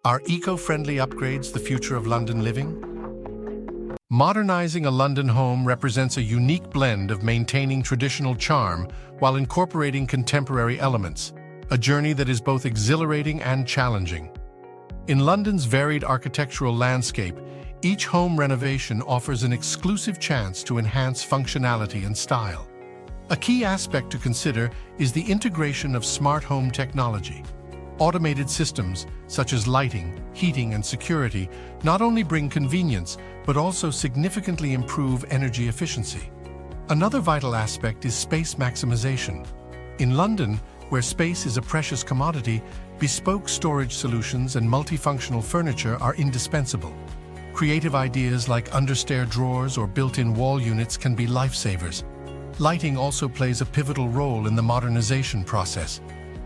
Are eco-friendly upgrades the future of London living? Modernizing a London home represents a unique blend of maintaining traditional charm while incorporating contemporary elements, a journey that is both exhilarating and challenging. In London's varied architectural landscape, each home renovation offers an exclusive chance to enhance functionality and style. A key aspect to consider is the integration of smart home technology. Automated systems, such as lighting, heating, and security, not only bring convenience, but also significantly improve energy efficiency. Another vital aspect is space maximization. In London, where space is a precious commodity, bespoke storage solutions and multifunctional furniture are indispensable. Creative ideas like understair drawers or built-in wall units can be lifesavers. Lighting also plays a pivotal role in the modernization process.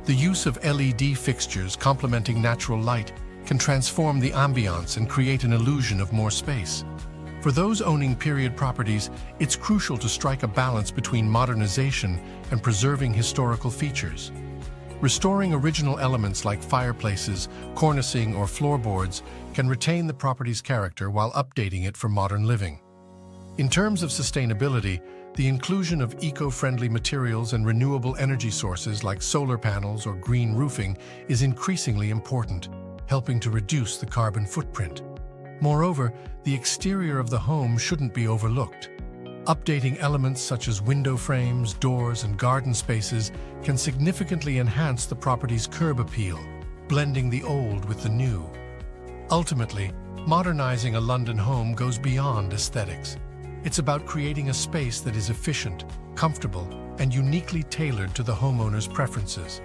The use of LED fixtures complementing natural light can transform the ambiance and create an illusion of more space. For those owning period properties, it's crucial to strike a balance between modernization and preserving historical features. Restoring original elements like fireplaces, cornicing, or floorboards can retain the property's character while updating it for modern living. In terms of sustainability, the inclusion of eco-friendly materials and renewable energy sources like solar panels or green roofing is increasingly important, helping to reduce the carbon footprint. Moreover, the exterior of the home shouldn't be overlooked. Updating elements such as window frames, doors, and garden spaces can significantly enhance the property's curb appeal, blending the old with the new. Ultimately, modernizing a London home goes beyond aesthetics. It's about creating a space that is efficient, comfortable, and uniquely tailored to the homeowner's preferences.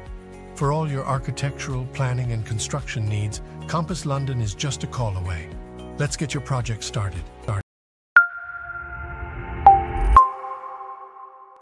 For all your architectural, planning, and construction needs, Kompas London is just a call away. Let's get your project started.